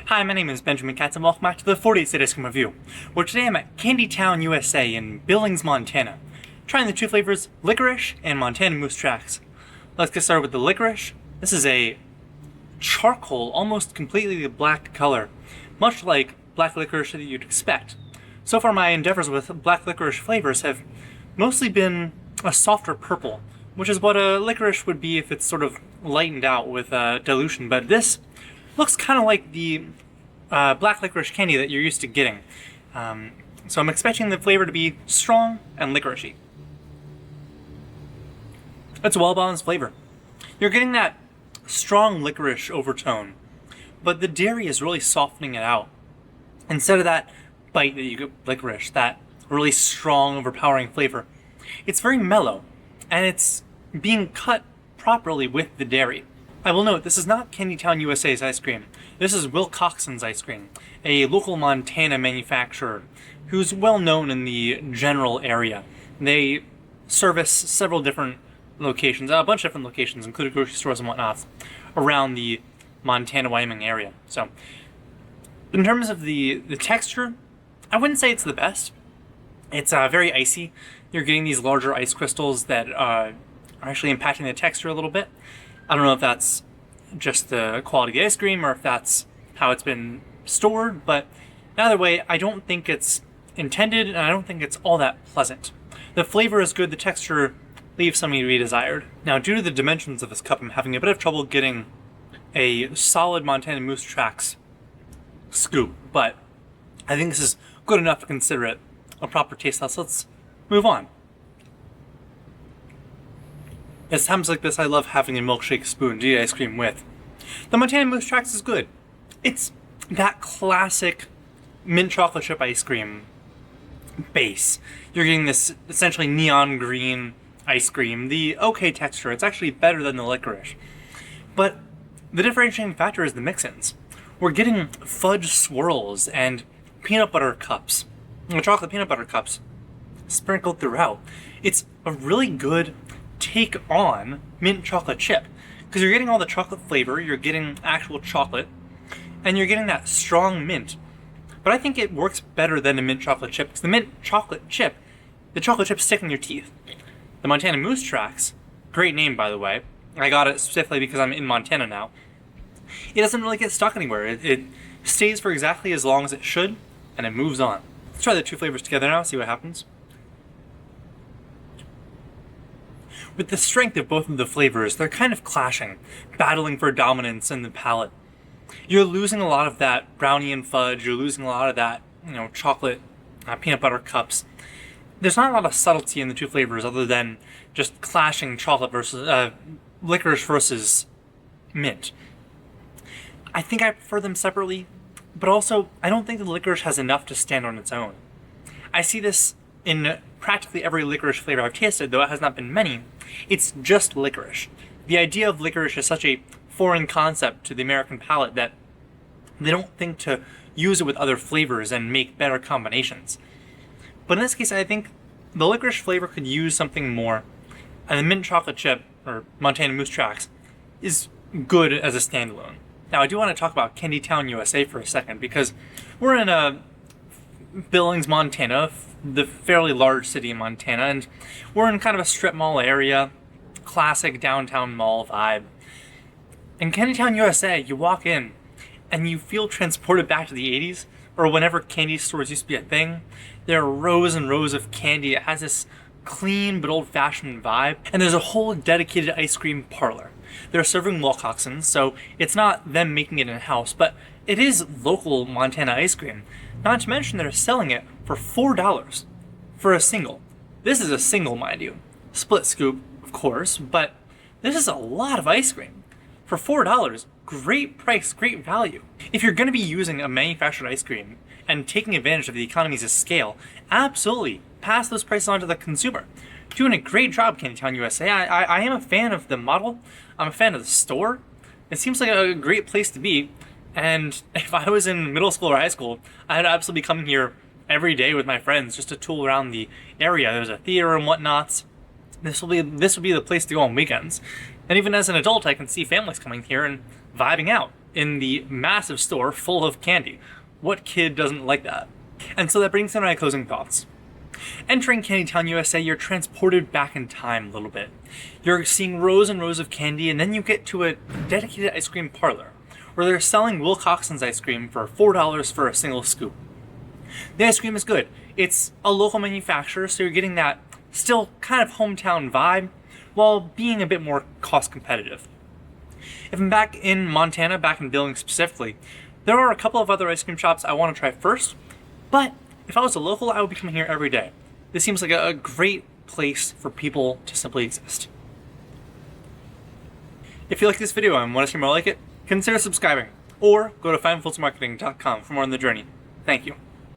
Hi, my name is Benjamin Katz and welcome back to the 48 State Ice Cream Review, where today I'm at Candy Town, USA in Billings, Montana, trying the two flavors, Licorice and Montana Moose Tracks. Let's get started with the Licorice. This is a charcoal, almost completely black color, much like black licorice that you'd expect. So far my endeavors with black licorice flavors have mostly been a softer purple, which is what a licorice would be if it's sort of lightened out with dilution, but this looks kind of like the black licorice candy that you're used to getting. So I'm expecting the flavor to be strong and licoricey. It's a well-balanced flavor. You're getting that strong licorice overtone, but the dairy is really softening it out. Instead of that bite that you get with licorice, that really strong, overpowering flavor, it's very mellow, and it's being cut properly with the dairy. I will note, this is not Candy Town USA's ice cream. This is Will Coxon's ice cream, a local Montana manufacturer who's well known in the general area. They service several different locations, a bunch of different locations, including grocery stores and whatnot, around the Montana-Wyoming area. So, in terms of the texture, I wouldn't say it's the best. It's very icy. You're getting these larger ice crystals that are actually impacting the texture a little bit. I don't know if that's just the quality of the ice cream or if that's how it's been stored, but either way, I don't think it's intended and I don't think it's all that pleasant. The flavor is good, the texture leaves something to be desired. Now, due to the dimensions of this cup, I'm having a bit of trouble getting a solid Montana Moose Tracks scoop, but I think this is good enough to consider it a proper taste test. Let's move on. At times like this, I love having a milkshake spoon to eat ice cream with. The Montana Moose Tracks is good. It's that classic mint chocolate chip ice cream base. You're getting this essentially neon green ice cream. The okay texture, it's actually better than the licorice. But the differentiating factor is the mix-ins. We're getting fudge swirls and peanut butter cups, chocolate peanut butter cups sprinkled throughout. It's a really good take on mint chocolate chip because you're getting all the chocolate flavor, you're getting actual chocolate, and you're getting that strong mint. But I think it works better than a mint chocolate chip because the mint chocolate chip, the chocolate chip's sticking in your teeth. The Montana Moose Tracks, great name by the way, I got it specifically because I'm in Montana now, it doesn't really get stuck anywhere. It stays for exactly as long as it should, and it moves on. Let's try the two flavors together now, see what happens. With the strength of both of the flavors, they're kind of clashing, battling for dominance in the palate. You're losing a lot of that brownie and fudge, you're losing a lot of that, chocolate peanut butter cups. There's not a lot of subtlety in the two flavors other than just clashing chocolate versus licorice versus mint. I think I prefer them separately, but also I don't think the licorice has enough to stand on its own. I see this in practically every licorice flavor I've tasted, though it has not been many. It's just licorice. The idea of licorice is such a foreign concept to the American palate that they don't think to use it with other flavors and make better combinations. But in this case, I think the licorice flavor could use something more, and the mint chocolate chip, or Montana Moose Tracks, is good as a standalone. Now, I do want to talk about Candy Town, USA for a second, because we're in Billings, Montana, the fairly large city in Montana, and we're in kind of a strip mall area, classic downtown mall vibe. In Candy Town, USA, you walk in and you feel transported back to the 80s, or whenever candy stores used to be a thing. There are rows and rows of candy. It has this clean but old-fashioned vibe, and there's a whole dedicated ice cream parlor. They're serving Will Coxon's, so it's not them making it in-house, but it is local Montana ice cream. Not to mention they're selling it for $4 for a single. This is a single, mind you. Split scoop, of course, but this is a lot of ice cream. For $4, great price, great value. If you're going to be using a manufactured ice cream and taking advantage of the economies of scale, absolutely pass those prices on to the consumer. Doing a great job, Candy Town, USA. I am a fan of the model. I'm a fan of the store. It seems like a great place to be. And if I was in middle school or high school, I'd absolutely be coming here every day with my friends just to tool around the area. There's a theater and whatnot. This would be the place to go on weekends. And even as an adult, I can see families coming here and vibing out. in the massive store full of candy. What kid doesn't like that? And so that brings me to my closing thoughts. Entering Candytown, USA, you're transported back in time a little bit. You're seeing rows and rows of candy, and then you get to a dedicated ice cream parlor, where they're selling Wilcoxon's ice cream for $4 for a single scoop. The ice cream is good. It's a local manufacturer, so you're getting that still kind of hometown vibe, while being a bit more cost competitive. If I'm back in Montana, back in Billings specifically, there are a couple of other ice cream shops I want to try first, but if I was a local, I would be coming here every day. This seems like a great place for people to simply exist. If you like this video and want to see more like it, consider subscribing, or go to findfulsmarketing.com for more on the journey. Thank you.